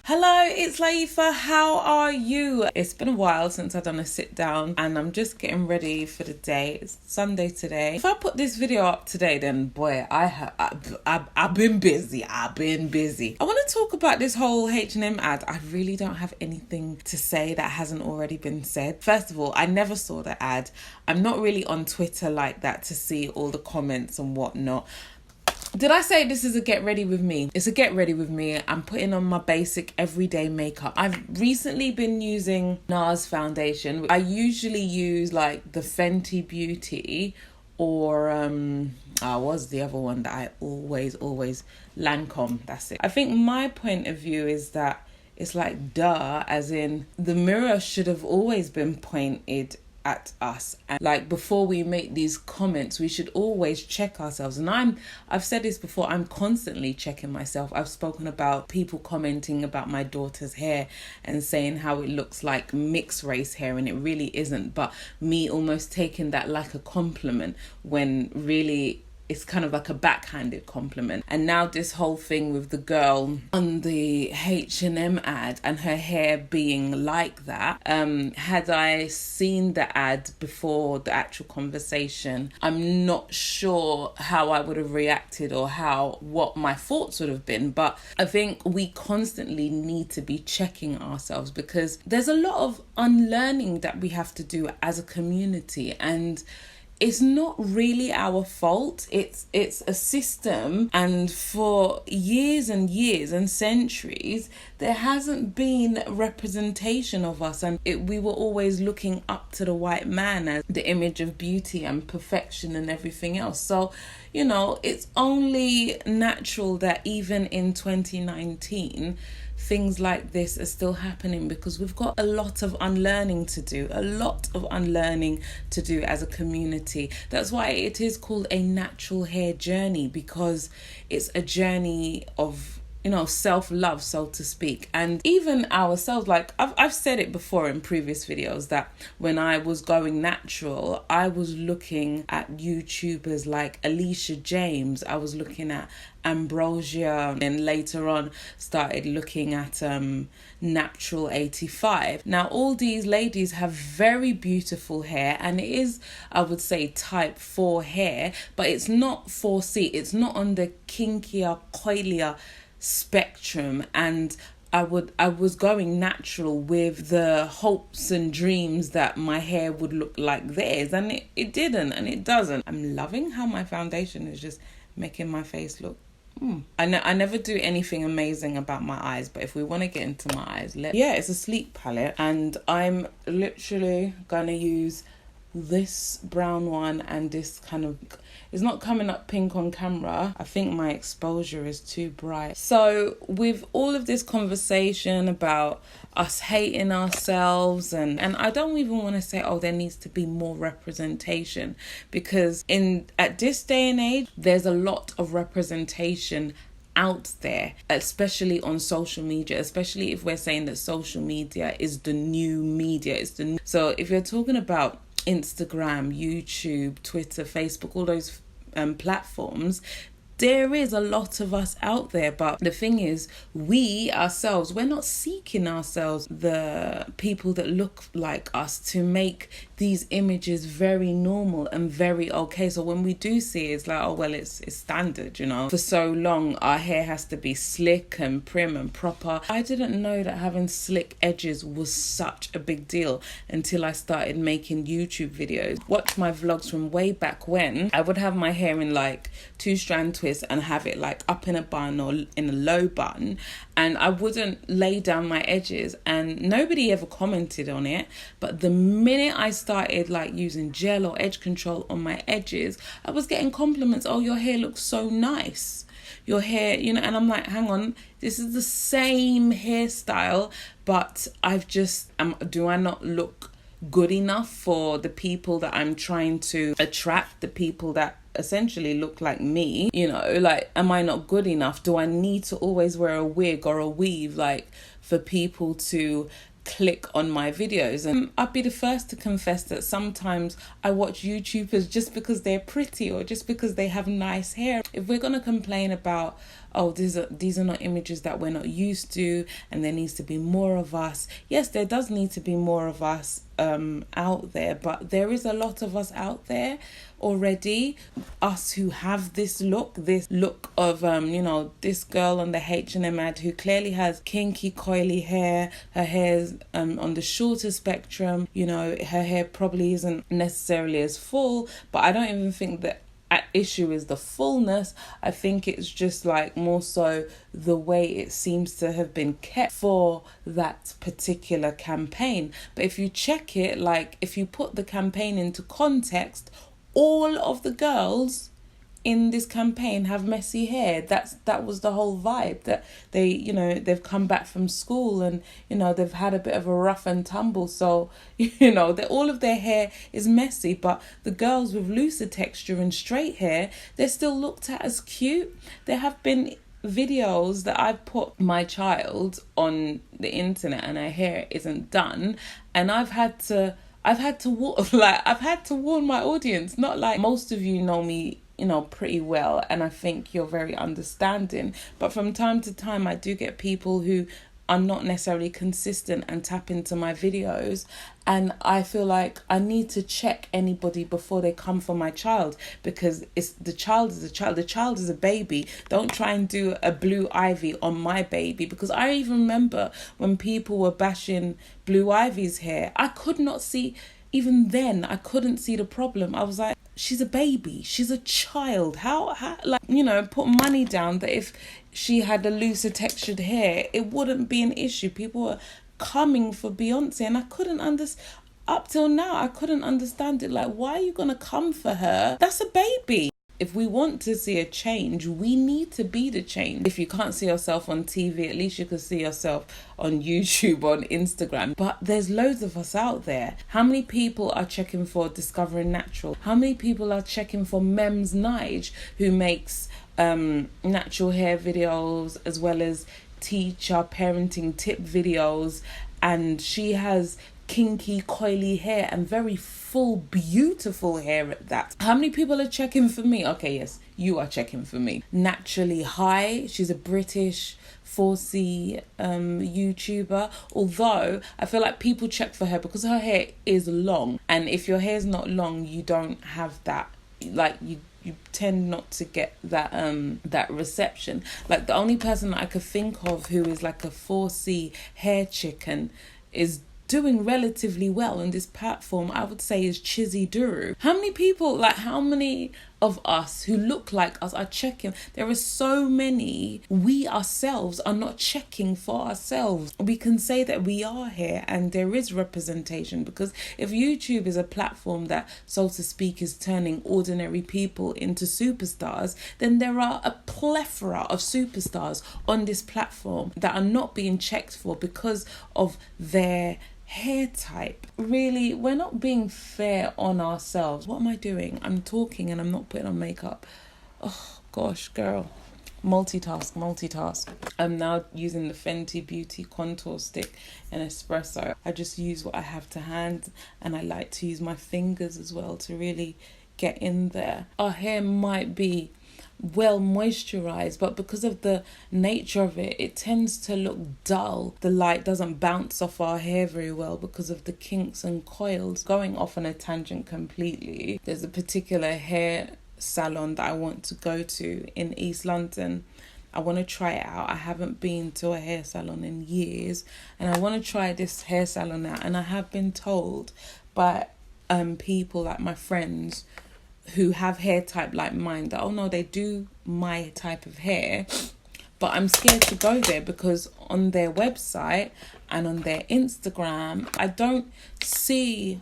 Hello, it's Layefa. How are you? It's been a while since I've done a sit down and I'm just getting ready for the day. It's Sunday today. If I put this video up today, then boy, I've been busy. I want to talk about this whole H&M ad. I really don't have anything to say that hasn't already been said. First of all, I never saw the ad. I'm not really on Twitter like that to see all the comments and whatnot. Did I say this is a get ready with me? It's a get ready with me. I'm putting on my basic everyday makeup. I've recently been using NARS foundation. I usually use like the Fenty Beauty or what's the other one that I always Lancome. That's it. I think my point of view is that it's like duh, as in the mirror should have always been pointed at us, and like before we make these comments we should always check ourselves. And I've said this before, I'm constantly checking myself. I've spoken about people commenting about my daughter's hair and saying how it looks like mixed race hair and it really isn't, but me almost taking that like a compliment when really it's kind of like a backhanded compliment. And now this whole thing with the girl on the H&M ad and her hair being like that, had I seen the ad before the actual conversation, I'm not sure how I would have reacted or what my thoughts would have been. But I think we constantly need to be checking ourselves because there's a lot of unlearning that we have to do as a community, and it's not really our fault. It's a system, and for years and years and centuries there hasn't been representation of us, and we were always looking up to the white man as the image of beauty and perfection and everything else. So it's only natural that even in 2019 things like this are still happening, because we've got a lot of unlearning to do as a community. That's why it is called a natural hair journey, because it's a journey of self-love, so to speak. And even ourselves, like I've said it before in previous videos, that when I was going natural, I was looking at YouTubers like Alicia James, I was looking at Ambrosia, and later on started looking at Natural 85. Now all these ladies have very beautiful hair, and it is, I would say, type 4 hair, but it's not 4C. It's not on the kinkier, coilier spectrum. And I was going natural with the hopes and dreams that my hair would look like theirs, and it didn't, and it doesn't. I'm loving how my foundation is just making my face look I never do anything amazing about my eyes, but if we want to get into my eyes, it's a sleek palette, and I'm literally gonna use this brown one, and this kind of, it's not coming up pink on camera. I think my exposure is too bright. So with all of this conversation about us hating ourselves, and I don't even want to say, there needs to be more representation, because at this day and age, there's a lot of representation out there, especially on social media, especially if we're saying that social media is the new media. So if you're talking about Instagram, YouTube, Twitter, Facebook, all those platforms, there is a lot of us out there. But the thing is, we ourselves, we're not seeking ourselves the people that look like us to make these images very normal and very okay. So when we do see it, it's like, it's standard, For so long, our hair has to be slick and prim and proper. I didn't know that having slick edges was such a big deal until I started making YouTube videos. Watch my vlogs from way back when. I would have my hair in like 2-strand twist and have it like up in a bun or in a low bun, and I wouldn't lay down my edges, and nobody ever commented on it. But the minute I started like using gel or edge control on my edges, I was getting compliments. Your hair looks so nice, your hair, and I'm like, hang on, this is the same hairstyle, but do I not look good enough for the people that I'm trying to attract, the people that essentially look like me? Am I not good enough? Do I need to always wear a wig or a weave for people to click on my videos? And I'd be the first to confess that sometimes I watch YouTubers just because they're pretty or just because they have nice hair. If we're going to complain about, oh, these are not images that we're not used to, and there needs to be more of us. Yes, there does need to be more of us out there, but there is a lot of us out there already, us who have this look of this girl on the H&M ad who clearly has kinky coily hair. Her hair's on the shorter spectrum, her hair probably isn't necessarily as full, but I don't even think that at issue is the fullness. I think it's just like more so the way it seems to have been kept for that particular campaign. But if you check it, like if you put the campaign into context, all of the girls in this campaign have messy hair. That was the whole vibe, that they've come back from school and they've had a bit of a rough and tumble, so that all of their hair is messy. But the girls with looser texture and straight hair, they're still looked at as cute. There have been videos that I've put my child on the internet and her hair isn't done, and I've had to warn my audience. Not like most of you know me pretty well, and I think you're very understanding, but from time to time I do get people who are not necessarily consistent and tap into my videos, and I feel like I need to check anybody before they come for my child, because the child is a baby. Don't try and do a Blue Ivy on my baby, because I even remember when people were bashing Blue Ivy's hair, I could not see, even then I couldn't see the problem. I was like, she's a baby, she's a child. How put money down that if she had a looser textured hair, it wouldn't be an issue. People were coming for Beyonce, and I couldn't understand. Up till now, I couldn't understand it. Like, why are you gonna come for her? That's a baby. If we want to see a change, we need to be the change. If you can't see yourself on TV, at least you can see yourself on YouTube, on Instagram. But there's loads of us out there. How many people are checking for Discovering Natural? How many people are checking for Mems Nige, who makes natural hair videos as well as teacher parenting tip videos, and she has kinky coily hair and very full beautiful hair at that. How many people are checking for me? Okay, yes, you are checking for me. Naturally High, she's a British 4C YouTuber, although I feel like people check for her because her hair is long, and if your hair's not long, you don't have that, like you tend not to get that reception. Like the only person that I could think of who is like a 4C hair chicken is doing relatively well on this platform, I would say, is Chizzy Duru. How many of us who look like us are checking? There are so many. We ourselves are not checking for ourselves. We can say that we are here and there is representation, because if YouTube is a platform that, so to speak, is turning ordinary people into superstars, then there are a plethora of superstars on this platform that are not being checked for because of their hair type. Really, we're not being fair on ourselves. What am I doing? I'm talking and I'm not putting on makeup. Oh gosh, girl. Multitask. I'm now using the Fenty Beauty contour stick and espresso. I just use what I have to hand, and I like to use my fingers as well to really get in there. Our hair might be well moisturized, but because of the nature of it, it tends to look dull. The light doesn't bounce off our hair very well because of the kinks and coils. Going off on a tangent completely, there's a particular hair salon that I want to go to in East London. I want to try it out. I haven't been to a hair salon in years, and I want to try this hair salon out. And I have been told by people like my friends who have hair type like mine that, oh no, they do my type of hair, but I'm scared to go there because on their website and on their Instagram, I don't see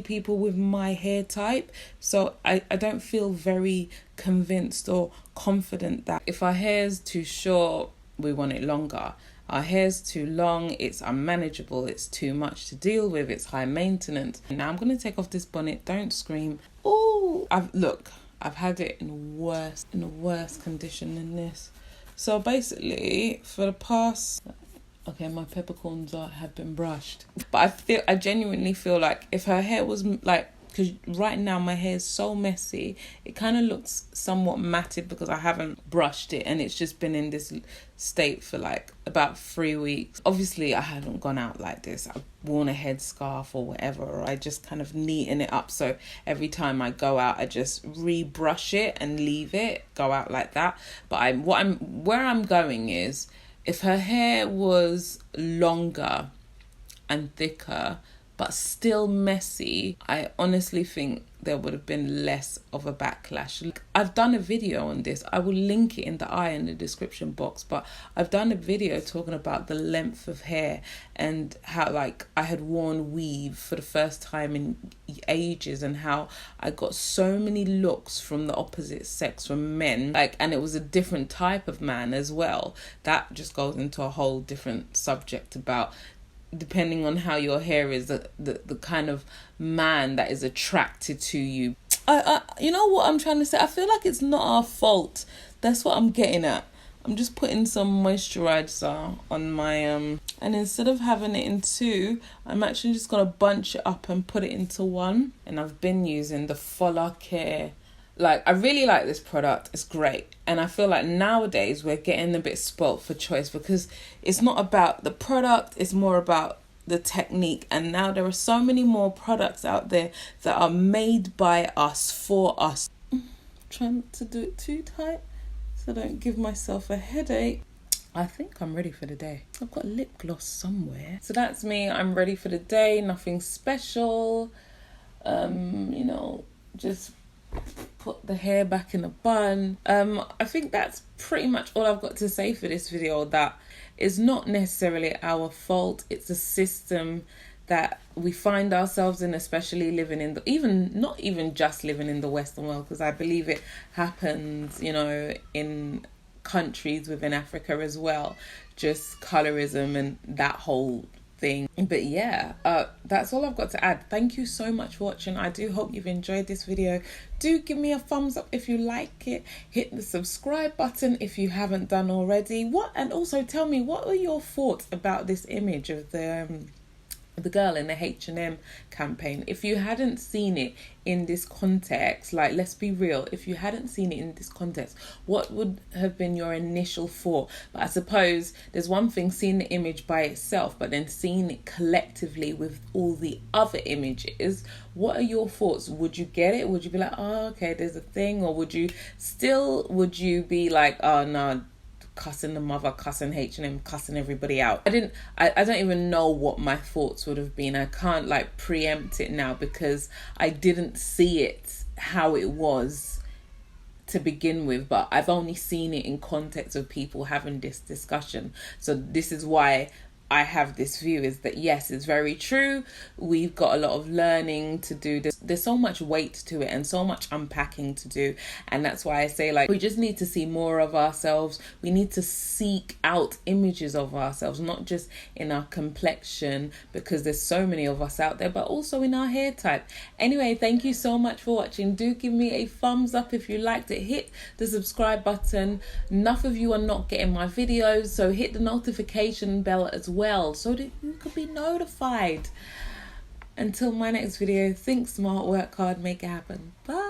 people with my hair type, so I don't feel very convinced or confident that if our hair's too short, we want it longer. Our hair's too long, it's unmanageable, it's too much to deal with, it's high maintenance. Now I'm going to take off this bonnet, don't scream. Oh, I've had it in a worse condition than this. So basically, for the past... Okay, my peppercorns have been brushed. But I genuinely feel like if her hair was like because right now my hair is so messy. It kind of looks somewhat matted because I haven't brushed it, and it's just been in this state for like about 3 weeks. Obviously I haven't gone out like this. I've worn a headscarf or whatever, or I just kind of neaten it up, so every time I go out I just rebrush it and leave it, go out like that. But where I'm going is, if her hair was longer and thicker but still messy, I honestly think there would have been less of a backlash. I've done a video on this. I will link it in the description box, but I've done a video talking about the length of hair and how like I had worn weave for the first time in ages, and how I got so many looks from the opposite sex, from men, like, and it was a different type of man as well. That just goes into a whole different subject about, depending on how your hair is, the kind of man that is attracted to you. I you know what I'm trying to say? I feel like it's not our fault. That's what I'm getting at. I'm just putting some moisturizer on my and instead of having it in two, I'm actually just gonna bunch it up and put it into one. And I've been using the Fola Care. Like, I really like this product. It's great. And I feel like nowadays we're getting a bit spoilt for choice, because it's not about the product, it's more about the technique. And now there are so many more products out there that are made by us, for us. Try not to do it too tight so I don't give myself a headache. I think I'm ready for the day. I've got lip gloss somewhere. So that's me. I'm ready for the day. Nothing special. Just put the hair back in a bun. I think that's pretty much all I've got to say for this video. That is not necessarily our fault. It's a system that we find ourselves in, especially living in not even just living in the Western world, because I believe it happens, in countries within Africa as well, just colorism and that whole thing. But yeah, that's all I've got to add. Thank you so much for watching. I do hope you've enjoyed this video. Do give me a thumbs up if you like it. Hit the subscribe button if you haven't done already. And also tell me, what were your thoughts about this image of the girl in the H&M campaign? If you hadn't seen it in this context, like, let's be real, if you hadn't seen it in this context, what would have been your initial thought? But I suppose there's one thing seeing the image by itself, but then seeing it collectively with all the other images. What are your thoughts? Would you get it? Would you be like, oh, okay, there's a thing? Or would you be like, oh no, cussing the mother, cussing H&M, cussing everybody out? I don't even know what my thoughts would have been. I can't like preempt it now, because I didn't see it how it was to begin with, but I've only seen it in context of people having this discussion. So this is why I have this view, is that yes, it's very true. We've got a lot of learning to do. There's so much weight to it and so much unpacking to do. And that's why I say, like, we just need to see more of ourselves. We need to seek out images of ourselves, not just in our complexion, because there's so many of us out there, but also in our hair type. Anyway, thank you so much for watching. Do give me a thumbs up if you liked it. Hit the subscribe button. Enough of you are not getting my videos, so hit the notification bell as well, so that you could be notified. Until my next video, think smart, work hard, make it happen. Bye.